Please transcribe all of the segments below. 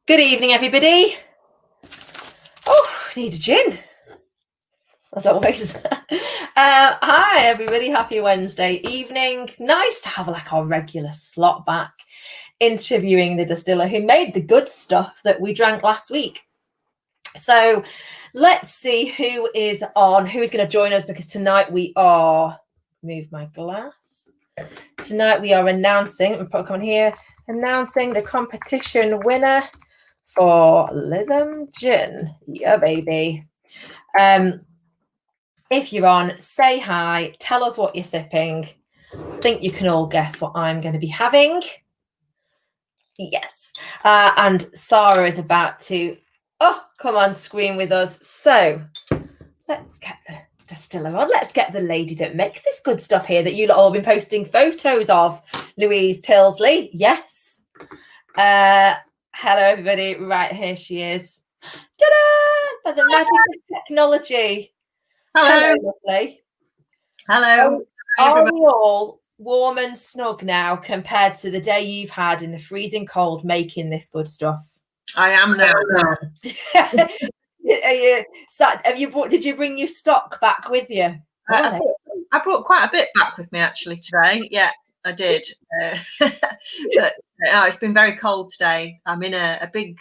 Good evening, everybody. Oh, need a gin. As always. Hi, everybody. Happy Wednesday evening. Nice to have our regular slot back, interviewing the distiller who made the good stuff that we drank last week. So let's see who is on, who's going to join us, because tonight we are, move my glass. Tonight we are announcing, and put on here, announcing the competition winner for Lytham Gin. Yeah, baby. If you're on, say hi, tell us what you're sipping. I think you can all guess what I'm going to be having. Yes. And Sarah is about to, come on screen with us. So let's get the distiller on. Let's get the lady that makes this good stuff here that you lot all been posting photos of, Louise Tilsley. Yes. Hello, everybody. Right, here she is. Ta-da! By the magic of technology. Hello. Lovely. Hello. Are we all warm and snug now compared to the day you've had in the freezing cold making this good stuff? I am now. Did you bring your stock back with you? I brought quite a bit back with me actually today. Yeah, I did. But it's been very cold today. I'm in a big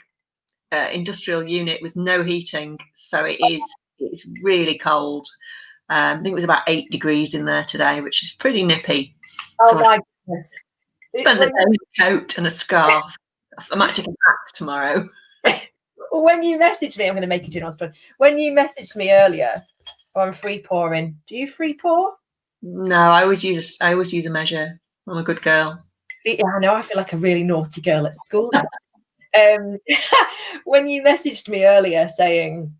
industrial unit with no heating, so it's really cold. I think it was about 8 degrees in there today, which is pretty nippy. Oh, my goodness. Spent the day in a coat and a scarf. I might take a hat tomorrow. When you messaged me, I'm going to make it in Australia. When you messaged me earlier, I'm free pouring. Do you free pour? No, I always use a measure. I'm a good girl. Yeah, I know. I feel like a really naughty girl at school now. When you messaged me earlier saying,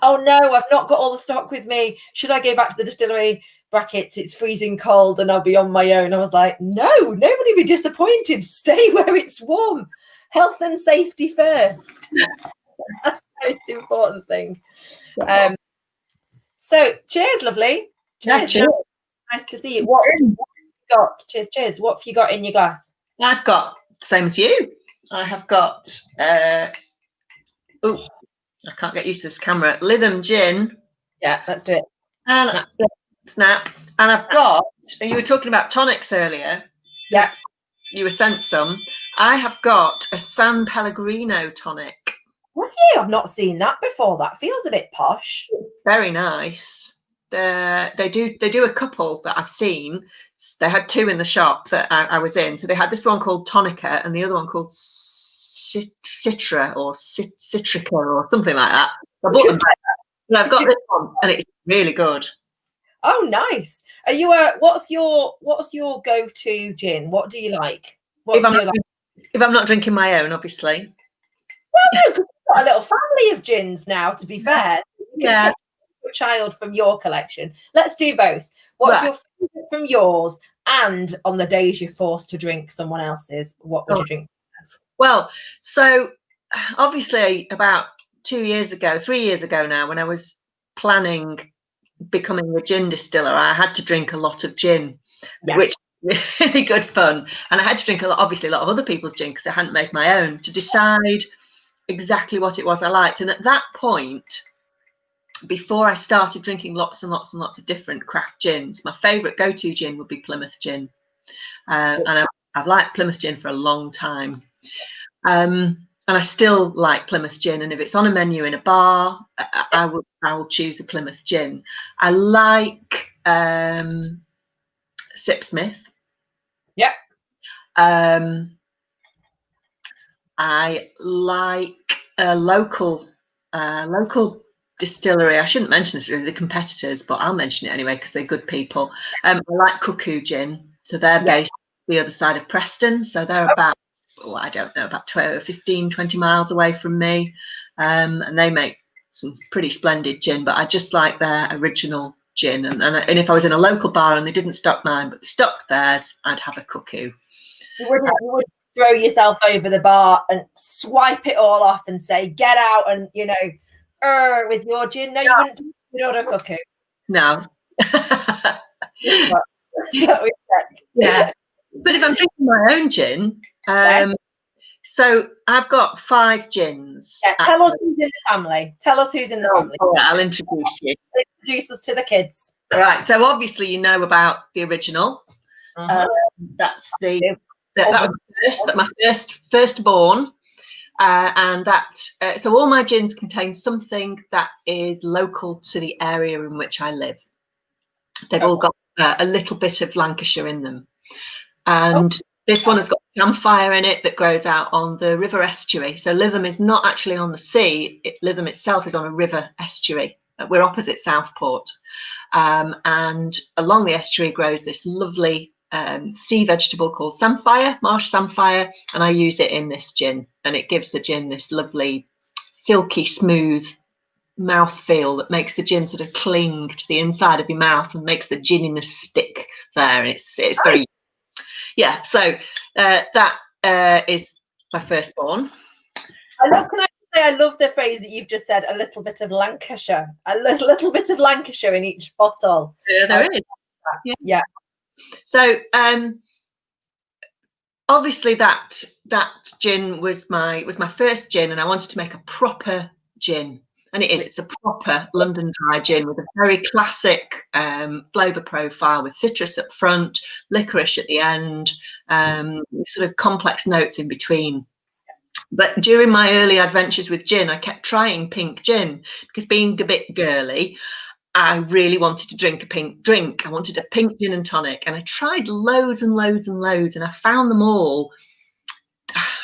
"Oh no, I've not got all the stock with me. Should I go back to the distillery? Brackets, it's freezing cold and I'll be on my own." I was like, no, nobody be disappointed. Stay where it's warm. Health and safety first. That's the most important thing. So cheers, lovely. Cheers. Yeah, cheers. Nice to see you. What have you got? Cheers. What have you got in your glass? I've got the same as you. I have got I can't get used to this camera. Lytham Gin. Yeah, let's do it. And snap. And I've got, you were talking about tonics earlier. Yeah. You were sent some. I have got a San Pellegrino tonic. Have you? I've not seen that before. That feels a bit posh. Very nice. They do a couple that I've seen. They had 2 in the shop that I was in. So they had this one called Tonica and the other one called Citra or Citrica or something like that. I bought them back. But I've got this one and it's really good. Oh, nice. Are you what's your go-to gin? What do you like? If I'm not drinking my own, obviously. Well, no, because you've got a little family of gins now, to be fair. Yeah. A child from your collection. Let's do both. What's your favorite from yours? And on the days you're forced to drink someone else's, what would you drink? Well, so obviously about 3 years ago now, when I was planning becoming a gin distiller, I had to drink a lot of gin, which was really good fun. And I had to drink a lot of other people's gin because I hadn't made my own, to decide exactly what it was I liked. And at that point, before I started drinking lots and lots and lots of different craft gins, my favourite go-to gin would be Plymouth Gin. And I've liked Plymouth Gin for a long time. And I still like Plymouth Gin. And if it's on a menu in a bar, I will choose a Plymouth Gin. I like Sipsmith. Yeah. I like a local distillery. I shouldn't mention this, really, the competitors, but I'll mention it anyway because they're good people. I like Cuckoo Gin. So they're based the other side of Preston. So they're about, I don't know, about 15, 20 miles away from me. And they make some pretty splendid gin, but I just like their original gin. And if I was in a local bar and they didn't stock mine, but they stocked theirs, I'd have a Cuckoo. You wouldn't throw yourself over the bar and swipe it all off and say, get out and, with your gin. No, you wouldn't do it with a Cuckoo. No. Yeah. But if I'm drinking my own gin, So I've got 5 gins. Yeah, tell us who's in the family. Tell us who's in the family. Oh, I'll introduce you. Introduce us to the kids. Right. So obviously you know about the original. That's that was my firstborn. And that so all my gins contain something that is local to the area in which I live. They've all got a little bit of Lancashire in them, and this one has got samphire in it that grows out on the river estuary. So Lytham is not actually on the sea. Lytham itself is on a river estuary. We're opposite Southport, and along the estuary grows this lovely sea vegetable called samphire, marsh samphire, and I use it in this gin, and it gives the gin this lovely silky smooth mouth feel that makes the gin sort of cling to the inside of your mouth and makes the ginniness stick there. It's very, yeah. So that is my firstborn. Can I say I love the phrase that you've just said, a little bit of Lancashire, a little bit of Lancashire in each bottle. Yeah, there is. Yeah. So obviously that gin was my first gin, and I wanted to make a proper gin. And it's a proper London dry gin with a very classic flavour profile, with citrus up front, licorice at the end, sort of complex notes in between. But during my early adventures with gin, I kept trying pink gin, because being a bit girly, I really wanted to drink a pink drink. I wanted a pink gin and tonic, and I tried loads and loads and loads, and I found them all.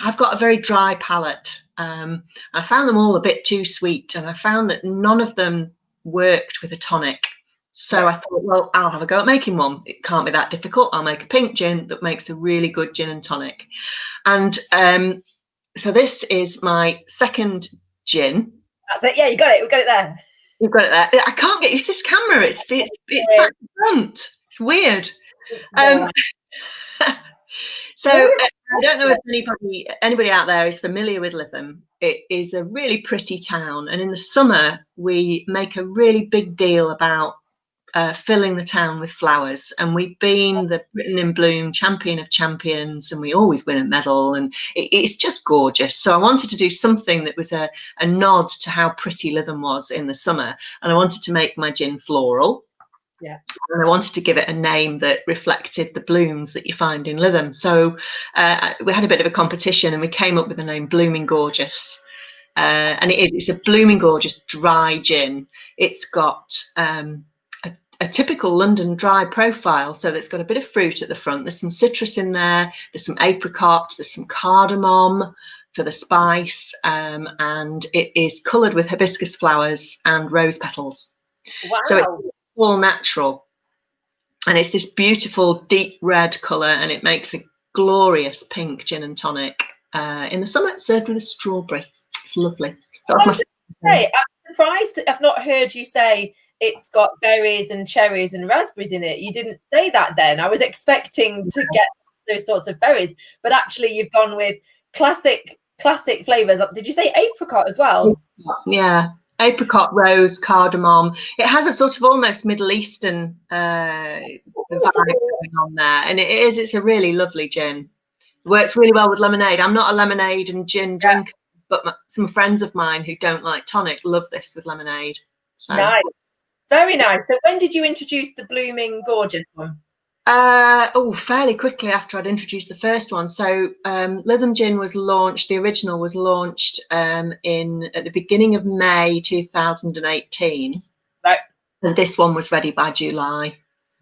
I've got a very dry palate. I found them all a bit too sweet, and I found that none of them worked with a tonic. So I thought, well, I'll have a go at making one. It can't be that difficult. I'll make a pink gin that makes a really good gin and tonic. And so this is my second gin. That's it. Yeah, you got it. We got it there. You've got it there. I can't get used to this camera. It's back to front. It's weird. So I don't know if anybody out there is familiar with Lytham. It is a really pretty town, and in the summer we make a really big deal about filling the town with flowers. And we've been the Britain in Bloom Champion of Champions, and we always win a medal, and it's just gorgeous. So I wanted to do something that was a nod to how pretty Lytham was in the summer, and I wanted to make my gin floral. Yeah. And I wanted to give it a name that reflected the blooms that you find in Lytham. So we had a bit of a competition, and we came up with the name Blooming Gorgeous. And it's a Blooming Gorgeous dry gin. It's got a typical London dry profile. So it's got a bit of fruit at the front. There's some citrus in there. There's some apricot. There's some cardamom for the spice. And it is coloured with hibiscus flowers and rose petals. Wow. So it's all natural, and it's this beautiful deep red colour, and it makes a glorious pink gin and tonic. In the summer it's served with a strawberry. It's lovely. So I'm surprised I've not heard you say it's got berries and cherries and raspberries in it. You didn't say that then. I was expecting to get those sorts of berries, but actually you've gone with classic flavours. Did you say apricot as well? Yeah. Apricot, rose, cardamom. It has a sort of almost Middle Eastern vibe going on there, and it's a really lovely gin. It works really well with lemonade. I'm not a lemonade and gin drinker, but some friends of mine who don't like tonic love this with lemonade. So. Nice, very nice. So when did you introduce the Blooming Gorgeous one? Fairly quickly after I'd introduced the first one. So Lytham Gin was launched, the original was launched at the beginning of May 2018. Right. And this one was ready by July.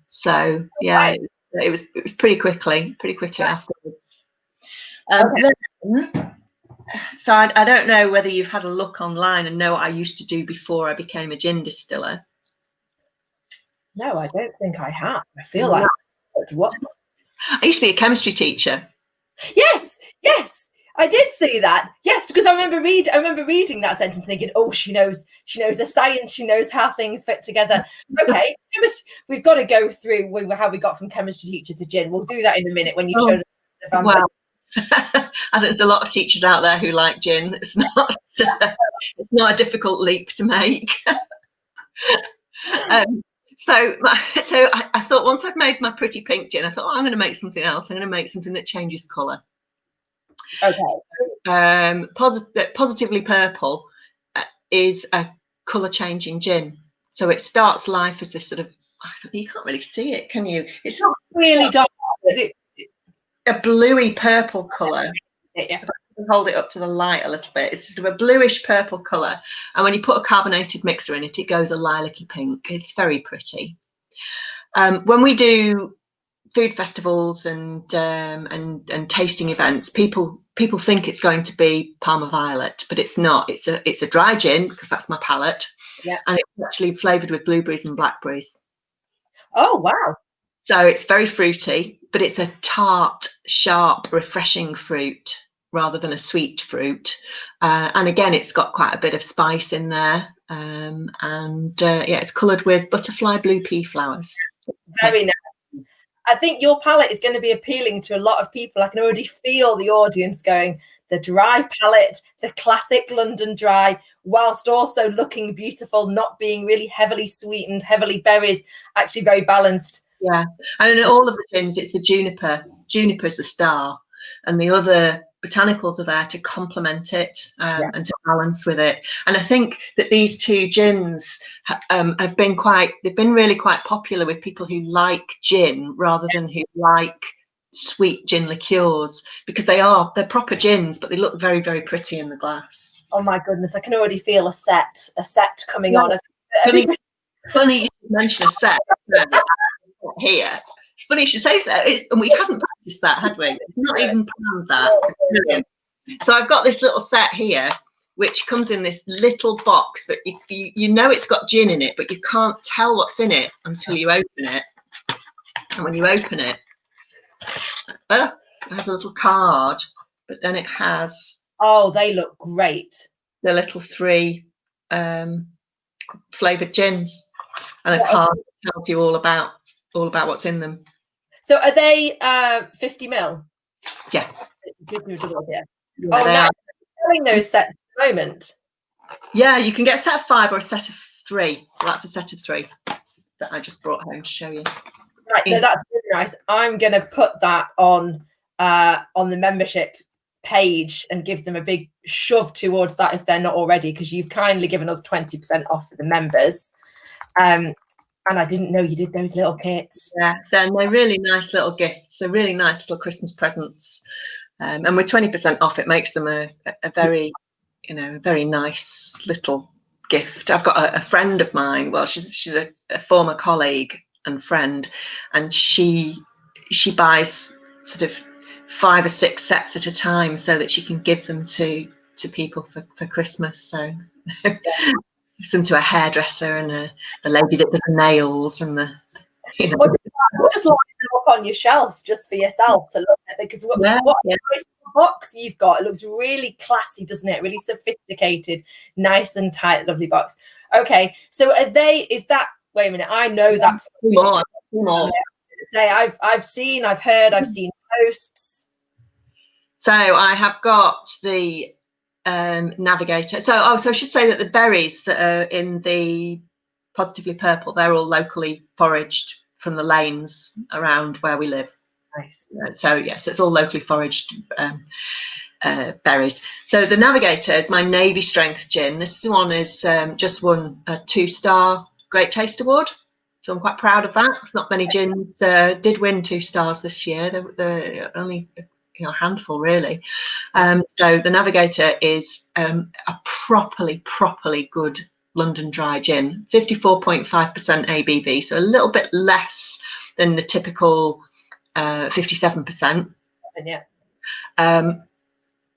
So yeah, it was pretty quickly afterwards. So I don't know whether you've had a look online and know what I used to do before I became a gin distiller. No, I don't think I have. I feel like what? I used to be a chemistry teacher. Yes, I did see that. Yes, because I remember reading that sentence, thinking, "Oh, she knows the science. She knows how things fit together." Okay, we've got to go through how we got from chemistry teacher to gin. We'll do that in a minute when you've shown the family. Well, I think there's a lot of teachers out there who like gin. It's not a difficult leap to make. So I thought, once I've made my pretty pink gin, I thought, I'm going to make something else. I'm going to make something that changes colour. Okay. Positively Purple is a colour changing gin. So it starts life as this sort of, you can't really see it, can you? It's not really dark. Is it a bluey purple colour. Yeah. Hold it up to the light a little bit. It's sort of a bluish purple colour, and when you put a carbonated mixer in it, it goes a lilac-y pink. It's very pretty. When we do food festivals and tasting events, people think it's going to be Parma Violet, but it's not. It's a dry gin, because that's my palate. Yeah. And it's actually flavoured with blueberries and blackberries. Oh wow. So it's very fruity, but it's a tart, sharp, refreshing fruit rather than a sweet fruit. And again, it's got quite a bit of spice in there. Yeah, it's coloured with butterfly blue pea flowers. Very nice. I think your palette is going to be appealing to a lot of people. I can already feel the audience going, the dry palette, the classic London dry, whilst also looking beautiful, not being really heavily sweetened, heavily berries, actually very balanced. Yeah, and in all of the gins, it's the juniper. Juniper's the star, and the other botanicals are there to complement it and to balance with it. And I think that these two gins have been really quite popular with people who like gin rather than who like sweet gin liqueurs, because they're proper gins, but they look very, very pretty in the glass. Oh my goodness, I can already feel a set coming on. Funny you should mention a set here. It's funny you should say so. And we hadn't practiced that, had we? Not even planned that. It's brilliant. So I've got this little set here, which comes in this little box that you know it's got gin in it, but you can't tell what's in it until you open it. And when you open it, it has a little card, but then it has... Oh, they look great. The little 3 flavoured gins, and a card that tells you all about what's in them. So are they 50 ml? Yeah. Oh, nice. Selling those sets at the moment. Yeah, you can get a set of 5 or a set of 3. So that's a set of 3 that I just brought home to show you. Right, no, that's really nice. I'm going to put that on the membership page and give them a big shove towards that if they're not already, because you've kindly given us 20% off for the members. And I didn't know you did those little kits. Yeah, they're really nice little gifts. They're really nice little Christmas presents. And with 20% off, it makes them a very, very nice little gift. I've got a friend of mine. Well, she's a former colleague and friend, and she buys sort of 5 or 6 sets at a time so that she can give them to people for Christmas. So gives them to a hairdresser and a lady that does the nails and the. Just line them up on your shelf just for yourself to look at, because what box you've got, it looks really classy, doesn't it? Really sophisticated, nice and tight, lovely box. Okay, so are they? Is that? Wait a minute, I know that's more. Say I've seen posts. So I have got the Navigator. So I should say that the berries that are in the Positively Purple, they're all locally foraged from the lanes around where we live. Nice. So yes, it's all locally foraged berries. So the Navigator is my Navy strength gin. This one is just won a 2-star Great Taste Award. So I'm quite proud of that. It's not many gins did win 2 stars this year. They're only a handful, really. So the Navigator is a properly good London dry gin, 54.5% ABV, so a little bit less than the typical 57%. Yeah.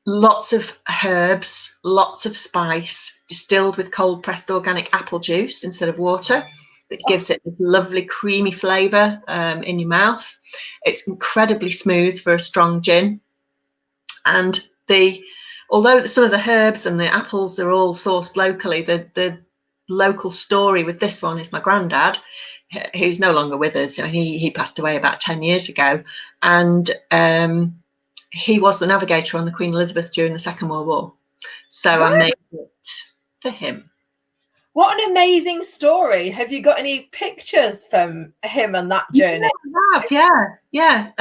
Lots of herbs, lots of spice, distilled with cold pressed organic apple juice instead of water. It gives it this lovely creamy flavour in your mouth. It's incredibly smooth for a strong gin. And although some of the herbs and the apples are all sourced locally, the local story with this one is my granddad, who's no longer with us. He passed away about 10 years ago. And he was the navigator on the Queen Elizabeth during the Second World War. So I made it for him. What an amazing story. Have you got any pictures from him and that journey? Yeah.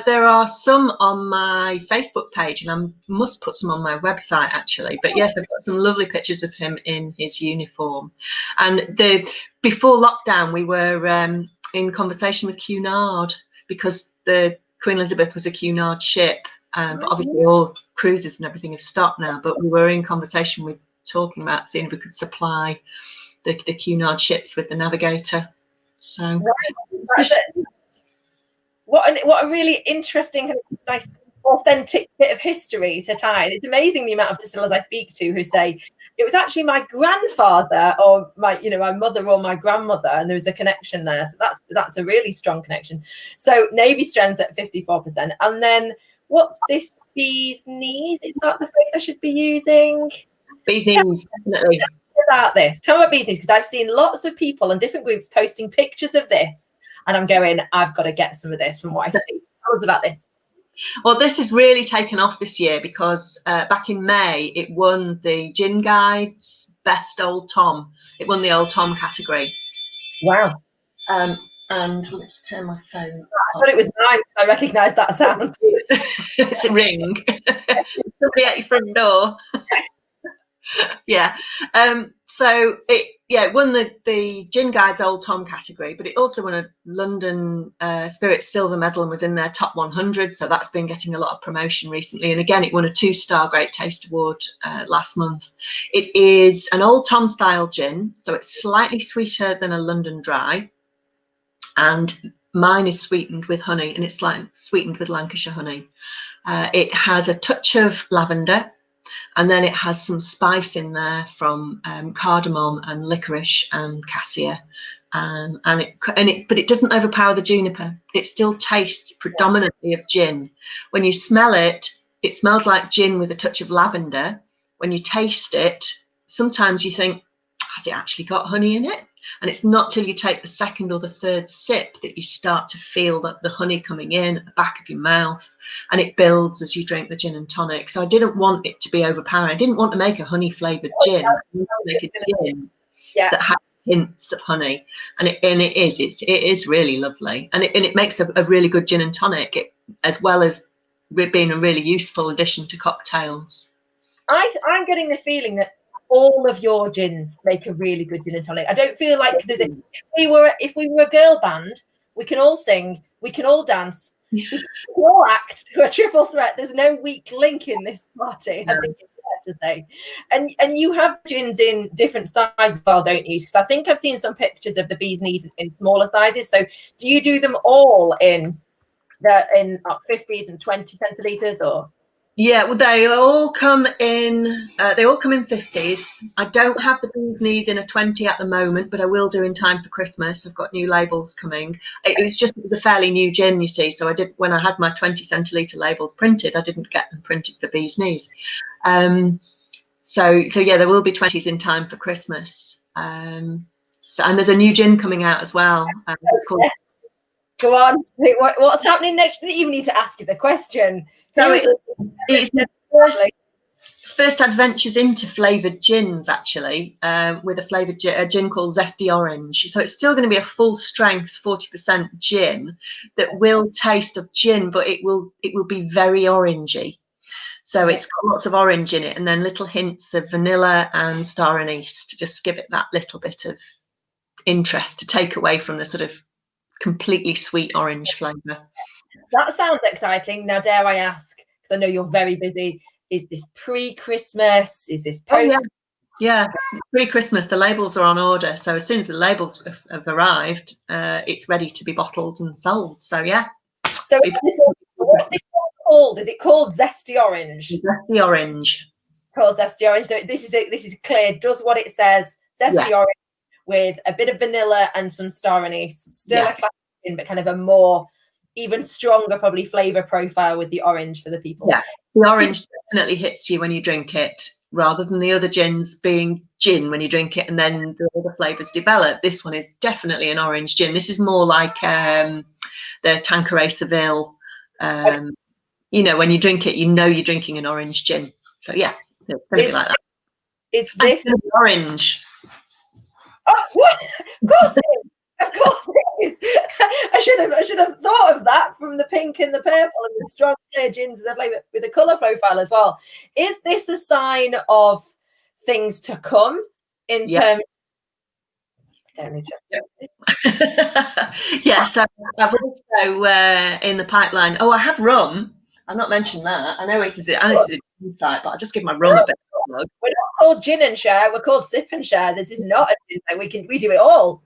There are some on my Facebook page, and I must put some on my website actually. But yes, I've got some lovely pictures of him in his uniform. And before lockdown, we were in conversation with Cunard, because the Queen Elizabeth was a Cunard ship. But obviously all cruises and everything have stopped now. But we were in conversation with talking about seeing if we could supply the Cunard ships with the Navigator. So what a really interesting, nice, authentic bit of history to tie. It's amazing the amount of distillers I speak to who say it was actually my grandfather or my mother or my grandmother, and there's a connection there. So that's a really strong connection. So Navy strength at 54%, and then what's this bee's knees? Is that the phrase I should be using? Bee's knees, definitely. About this. Tell me about bee's knees, because I've seen lots of people in different groups posting pictures of this, and I'm going, I've got to get some of this from what I see. Tell us about this. Well, this has really taken off this year because back in May, it won the Gin Guide's Best Old Tom. It won the Old Tom category. Wow. And let's turn my phone off. I thought it was mine. I recognised that sound. It's a ring. Somebody at your front door. Yeah. So it won the Gin Guide's Old Tom category, but it also won a London Spirit Silver Medal and was in their top 100. So that's been getting a lot of promotion recently. And again, it won a 2-star Great Taste Award last month. It is an Old Tom style gin, so it's slightly sweeter than a London Dry. And mine is sweetened with honey, and it's sweetened with Lancashire honey. It has a touch of lavender. And then it has some spice in there from cardamom and licorice and cassia, but it doesn't overpower the juniper. It still tastes predominantly of gin. When you smell it, it smells like gin with a touch of lavender. When you taste it, sometimes you think, has it actually got honey in it? And it's not till you take the second or the third sip that you start to feel that the honey coming in at the back of your mouth, and it builds as you drink the gin and tonic. So I didn't want it to be overpowering. I didn't want to make a honey flavoured gin. I wanted to make a gin that had hints of honey, and it is really lovely, and it makes a really good gin and tonic, as well as being a really useful addition to cocktails. I'm getting the feeling that all of your gins make a really good gin and tonic. I don't feel like if we were a girl band, we can all sing, we can all dance, we can all act to a triple threat. There's no weak link in this party. I think it's fair to say. And you have gins in different sizes as well, don't you? Because I think I've seen some pictures of the bee's knees in smaller sizes. So do you do them all in 50s and 20 centilitres, or? Yeah, well, they all come in 50s. I don't have the bee's knees in a 20 at the moment, but I will do in time for Christmas. I've got new labels coming. It was a fairly new gin, you see. So when I had my 20 centilitre labels printed, I didn't get them printed for bee's knees. So yeah, there will be 20s in time for Christmas. And there's a new gin coming out as well. It's called... Go on. What's happening next? I didn't even need to ask you the question. So it's the first adventures into flavoured gins, actually, with a gin called Zesty Orange. So it's still going to be a full strength 40% gin that will taste of gin, but it will be very orangey. So it's got lots of orange in it, and then little hints of vanilla and star anise to just give it that little bit of interest, to take away from the sort of completely sweet orange flavour. That sounds exciting. Now, dare I ask, because I know you're very busy, is this pre-Christmas? Is this post? Oh, yeah, pre-Christmas. The labels are on order. So as soon as the labels have arrived, it's ready to be bottled and sold. So, yeah. So what's this one called? Is it called Zesty Orange? Zesty Orange. Called Zesty Orange. So this is clear. Does what it says. Zesty Orange with a bit of vanilla and some star anise. Still a classic gin, but kind of a more... even stronger probably flavour profile with the orange for the people. Yeah, the orange definitely hits you when you drink it, rather than the other gins being gin when you drink it and then the other flavours develop. This one is definitely an orange gin. This is more like the Tanqueray Seville. When you drink it, you know you're drinking an orange gin. So yeah, it's going to be like that. Is this orange? Oh, what? Of course it is. Of course it is. I should have thought of that from the pink and the purple and the strong clear gins and the flavour with the colour profile as well. Is this a sign of things to come in terms? I don't need to. Yeah, so I've also in the pipeline. Oh, I have rum. I've not mentioned that. I know it's a insight, but I'll just give my rum a bit of a plug. We're not called gin and share, we're called sip and share. This is not a gin thing. We do it all.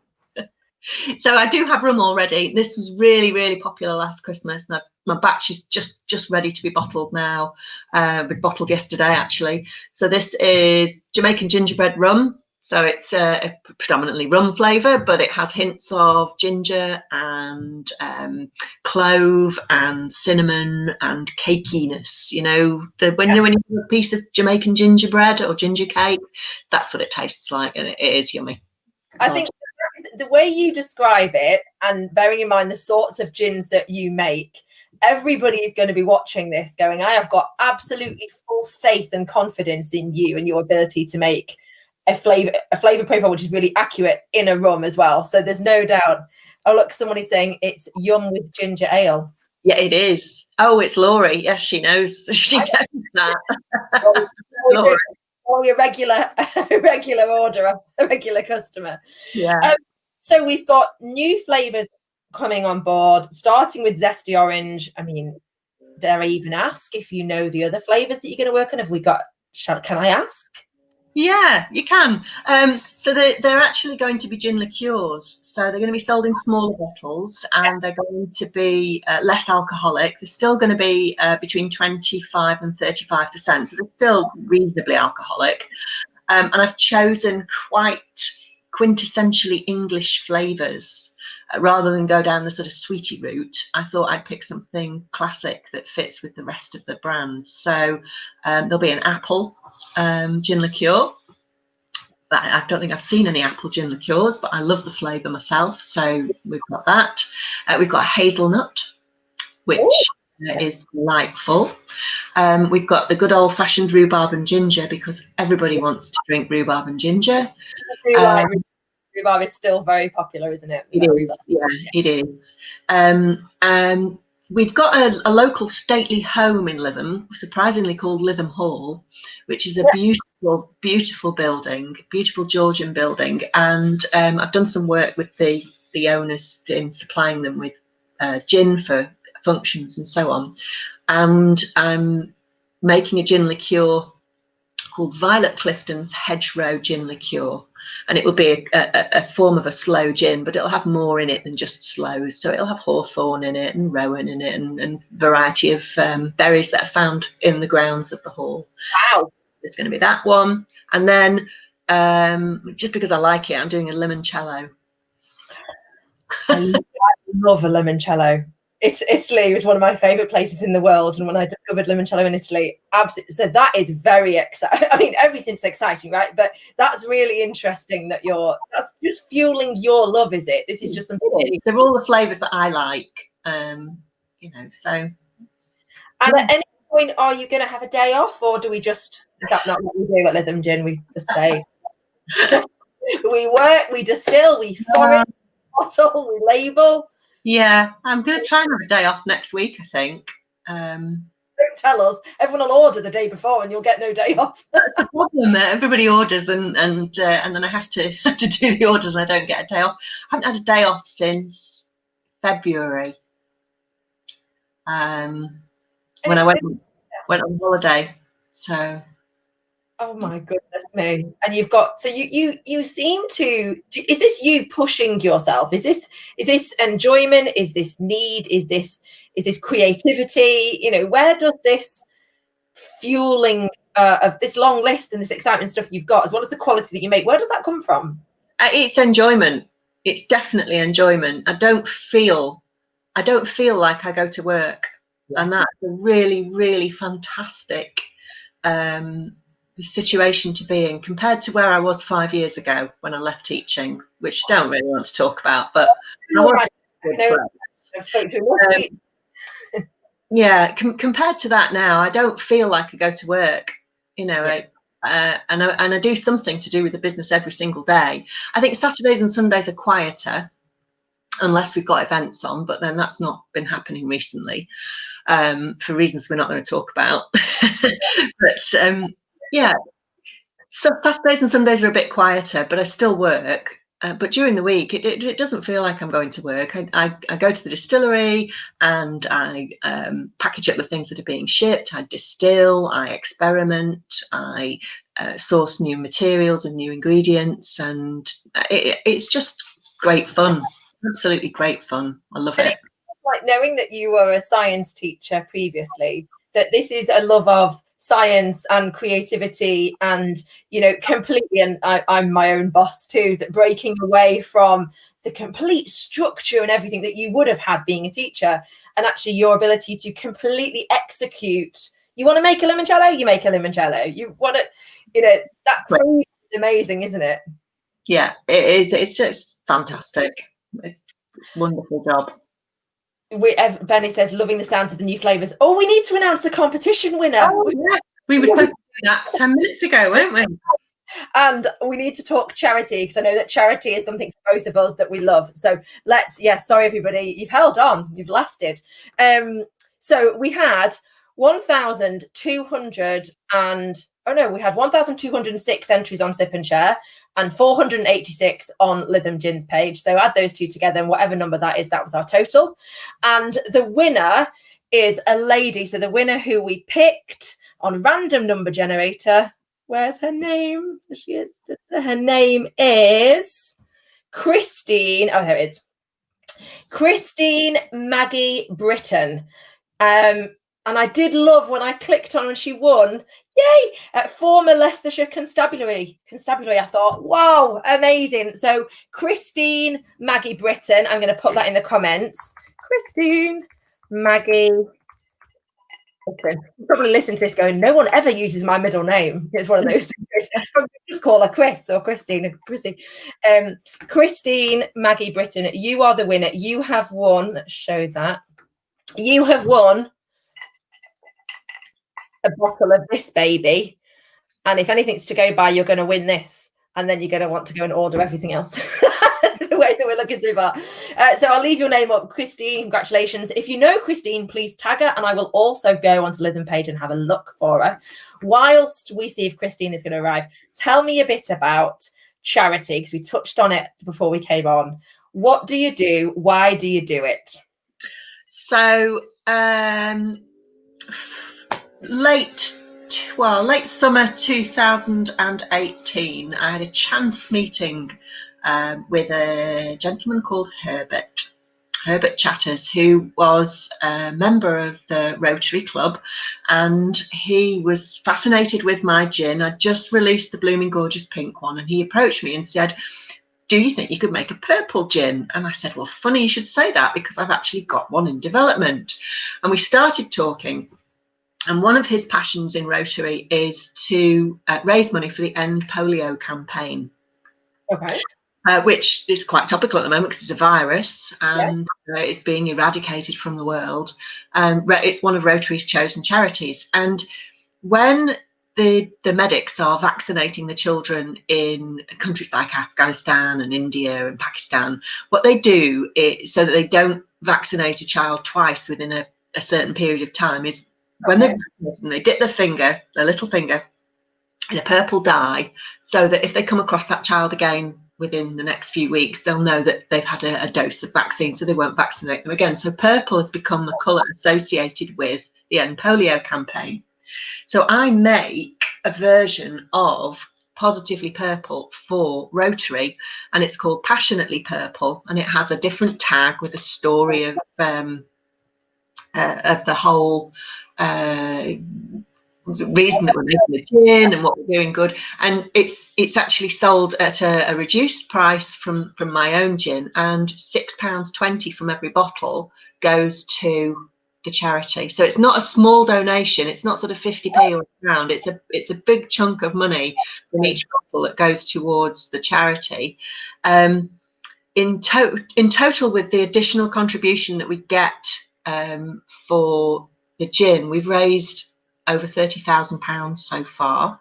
So I do have rum already. This was really, really popular last Christmas, and my batch is just ready to be bottled now. Was bottled yesterday actually. So this is Jamaican Gingerbread Rum. So it's a predominantly rum flavour, but it has hints of ginger and clove and cinnamon and cakiness. You know, when you have a piece of Jamaican gingerbread or ginger cake, that's what it tastes like, and it is yummy. I think the way you describe it, and bearing in mind the sorts of gins that you make, everybody is going to be watching this going, I have got absolutely full faith and confidence in you and your ability to make a flavor profile which is really accurate in a rum as well. So there's no doubt. Oh, look, someone is saying it's yum with ginger ale. Yeah, it is. Oh, it's Laurie. Yes, she knows. She knows that. Laurie. Oh, your regular order, a regular customer. Yeah. So we've got new flavors coming on board, starting with Zesty Orange. I mean, dare I even ask if you know the other flavors that you're going to work on? Have we got? Can I ask? Yeah, you can. So they're actually going to be gin liqueurs. So they're going to be sold in smaller bottles, and they're going to be less alcoholic. They're still going to be between 25 and 35%. So they're still reasonably alcoholic. And I've chosen quite quintessentially English flavours. Rather than go down the sort of sweetie route, I thought I'd pick something classic that fits with the rest of the brand. So there'll be an apple gin liqueur. I don't think I've seen any apple gin liqueurs, but I love the flavour myself. So we've got that. We've got hazelnut, which is delightful. We've got the good old-fashioned rhubarb and ginger, because everybody wants to drink rhubarb and ginger. Rhubarb is still very popular, isn't it? It is, yeah, it is. We've got a local stately home in Lytham, surprisingly called Lytham Hall, which is a beautiful, beautiful building, beautiful Georgian building. And I've done some work with the owners in supplying them with gin for functions and so on. And I'm making a gin liqueur called Violet Clifton's Hedgerow Gin Liqueur, and it will be a form of a sloe gin, but it'll have more in it than just sloes. So it'll have hawthorn in it and rowan in it, and variety of berries that are found in the grounds of the hall. Wow. It's going to be that one. And then just because I like it, I'm doing a limoncello. I love a limoncello. Italy was one of my favorite places in the world, and when I discovered limoncello in Italy, absolutely. So that is very exciting. I mean, everything's exciting, right? But that's really interesting that that's just fueling your love, is it? This is just something. They're all the flavors that I like, So. And at any point, are you going to have a day off, or do we just? Is that not what we do at Lytham Gin? We just say we work, we distill, we forage, bottle, we label. Yeah, I'm going to try and have a day off next week, I think. Don't tell us. Everyone will order the day before and you'll get no day off. The problem, everybody orders and then I have to do the orders and I don't get a day off. I haven't had a day off since February. When I went on holiday. So. Oh my goodness me. And you've got, so you seem to, is this you pushing yourself? Is this enjoyment? Is this need? Is this creativity? You know, where does this fueling of this long list and this excitement stuff you've got, as well as the quality that you make, where does that come from? It's enjoyment. It's definitely enjoyment. I don't feel like I go to work. Yeah. And that's a really, really fantastic situation to be in, compared to where I was 5 years ago when I left teaching, which I don't really want to talk about, but yeah, compared to that now, I don't feel like I go to work. You know, and I do something to do with the business every single day. I think Saturdays and Sundays are quieter unless we've got events on, but then that's not been happening recently, for reasons we're not going to talk about. But yeah, so Saturdays and Sundays are a bit quieter, but I still work. But during the week, it doesn't feel like I'm going to work. I go to the distillery and I package up the things that are being shipped. I distill, I experiment, I source new materials and new ingredients, and it's just great fun. Absolutely great fun. I love it. Like knowing that you were a science teacher previously, that this is a love of science and creativity and, you know, completely, and I'm my own boss too, that breaking away from the complete structure and everything that you would have had being a teacher, and actually your ability to completely execute. You want to make a limoncello, you make a limoncello. You want to, you know, that is amazing, isn't it? Yeah, it is. It's just fantastic. It's a wonderful job. Benny says, loving the sound of the new flavours. Oh, we need to announce the competition winner. Oh, yeah. We were supposed to do that 10 minutes ago, weren't we? And we need to talk charity, because I know that charity is something for both of us that we love. So let's, sorry, everybody, you've held on, you've lasted. So we had 1,200 and, we had 1,206 entries on Sip and Share and 486 on Lytham Gin's page. So add those two together, and whatever number that is, that was our total. And the winner is a lady. So the winner who we picked on random number generator, where's her name? She is. Her name is Christine. Oh, there it is. Christine Maggie Britton. And I did love when I clicked on and she won. Yay! At former Leicestershire Constabulary. I thought, wow, amazing. So Christine Maggie Britton, I'm going to put that in the comments. Christine Maggie Britton. You probably listen to this going, no one ever uses my middle name. It's one of those things. Just call her Chris or Christine. Christine Maggie Britton, you are the winner. You have won. Let's show that. You have won a bottle of this baby, and if anything's to go by, you're going to win this, and then you're going to want to go and order everything else. The way that we're looking so far. So I'll leave your name up, Christine. Congratulations. If you know Christine, please tag her, and I will also go onto Lytham page and have a look for her. Whilst we see if Christine is going to arrive, tell me a bit about charity, because we touched on it before we came on. What do you do? Why do you do it? So late summer 2018, I had a chance meeting with a gentleman called Herbert Chatters, who was a member of the Rotary Club, and he was fascinated with my gin. I just released the Blooming Gorgeous Pink one, and he approached me and said, do you think you could make a purple gin? And I said, well, funny you should say that, because I've actually got one in development. And we started talking. And one of his passions in Rotary is to raise money for the End Polio campaign. Okay. Which is quite topical at the moment because it's a virus and it's being eradicated from the world. It's one of Rotary's chosen charities. And when the medics are vaccinating the children in countries like Afghanistan and India and Pakistan, what they do is, so that they don't vaccinate a child twice within a certain period of time, is when they dip their little finger in a purple dye, so that if they come across that child again within the next few weeks, they'll know that they've had a dose of vaccine, so they won't vaccinate them again. So purple has become the colour associated with the End Polio campaign. So I make a version of Positively Purple for Rotary, and it's called Passionately Purple, and it has a different tag with a story of the whole reason that we're making the gin and what we're doing good. And it's actually sold at a reduced price from my own gin, and £6.20 from every bottle goes to the charity. So it's not a small donation, it's not sort of 50p or a pound, it's a big chunk of money from each bottle that goes towards the charity. In total, with the additional contribution that we get for the gin, we've raised over £30,000 so far,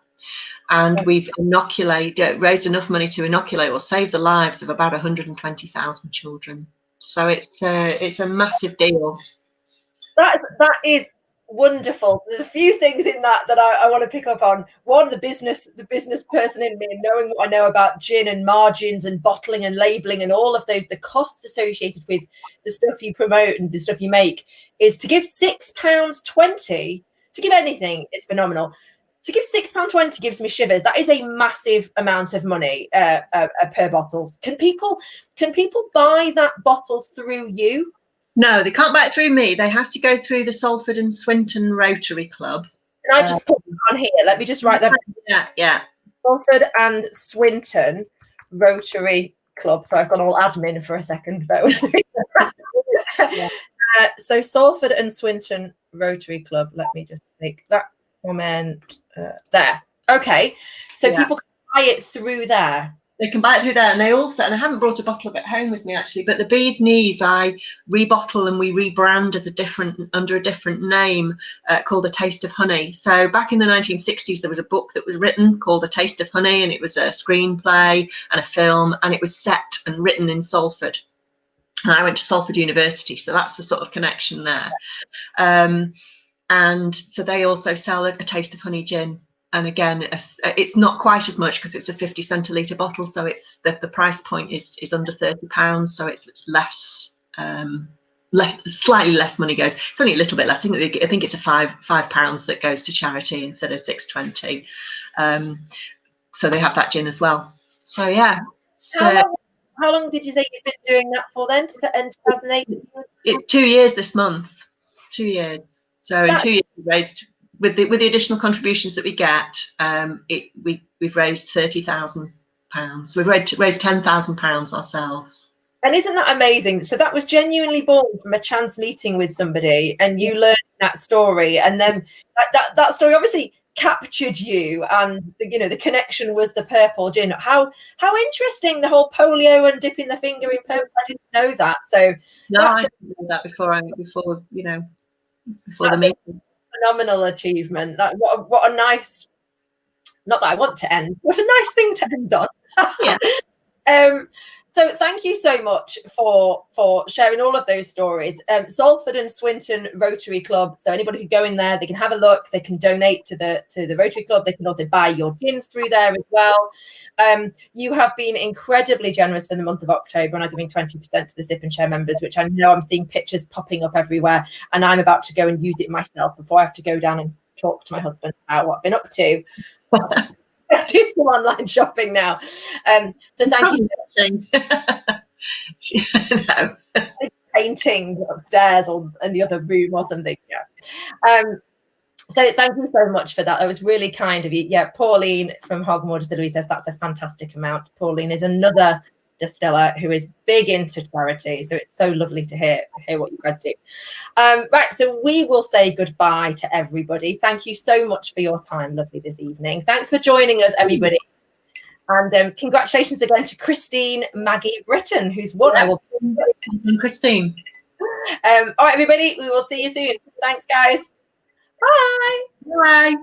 and we've raised enough money to inoculate or save the lives of about 120,000 children. So it's a massive deal. That is wonderful. There's a few things in that I want to pick up on. One, the business person in me, and knowing what I know about gin and margins and bottling and labeling and all of those, the costs associated with the stuff you promote and the stuff you make, is to give £6.20 to give anything is phenomenal. To give £6.20 gives me shivers. That is a massive amount of money per bottle. Can people buy that bottle through you? No, they can't buy it through me. They have to go through the Salford and Swinton Rotary Club. Can I just put it on here? Let me just write that. Yeah. Salford and Swinton Rotary Club. So I've gone all admin for a second. But yeah. So Salford and Swinton Rotary Club. Let me just make that comment there. Okay. So people can buy it through there. They can buy it through there, and they also, and I haven't brought a bottle of it home with me actually, but the Bee's Knees I rebottle and we rebrand as under a different name called A Taste of Honey. So back in the 1960s, there was a book that was written called A Taste of Honey, and it was a screenplay and a film, and it was set and written in Salford. And I went to Salford University, so that's the sort of connection there. And so they also sell a Taste of Honey gin. And again, it's not quite as much because it's a 50 centilitre bottle, so it's the price point is under £30, so it's less, slightly less money goes. It's only a little bit less. I think it's a £5 that goes to charity instead of £6.20. So they have that gin as well. So yeah. So how long did you say you've been doing that for then? To the end 2008? It's 2 years this month. 2 years. So in 2 years we raised, with the additional contributions that we get, we've raised £30,000. So we've raised £10,000 ourselves. And isn't that amazing? So that was genuinely born from a chance meeting with somebody, and you learned that story, and then that story obviously captured you, and the connection was the purple gin. How interesting, the whole polio and dipping the finger in purple. I didn't know that. So no, I didn't know that before the meeting. Phenomenal achievement. What a nice, not that I want to end, what a nice thing to end on. Yeah. So thank you so much for sharing all of those stories. Salford and Swinton Rotary Club. So anybody can go in there, they can have a look, they can donate to the Rotary Club. They can also buy your gins through there as well. You have been incredibly generous for the month of October and are giving 20% to the Sip and Share members, which I know I'm seeing pictures popping up everywhere. And I'm about to go and use it myself before I have to go down and talk to my husband about what I've been up to. Do some online shopping now. So thank you. No. Painting upstairs or in the other room or something. Yeah. So thank you so much for that. That was really kind of you. Yeah, Pauline from Hogmore Distillery says that's a fantastic amount. Pauline is another distiller who is big into charity, so it's so lovely to hear what you guys do. Right, so we will say goodbye to everybody. Thank you so much for your time, lovely, this evening. Thanks for joining us, everybody, and congratulations again to Christine Maggie Britton, who's won. I will Christine. All right, everybody, we will see you soon. Thanks, guys. Bye. Bye.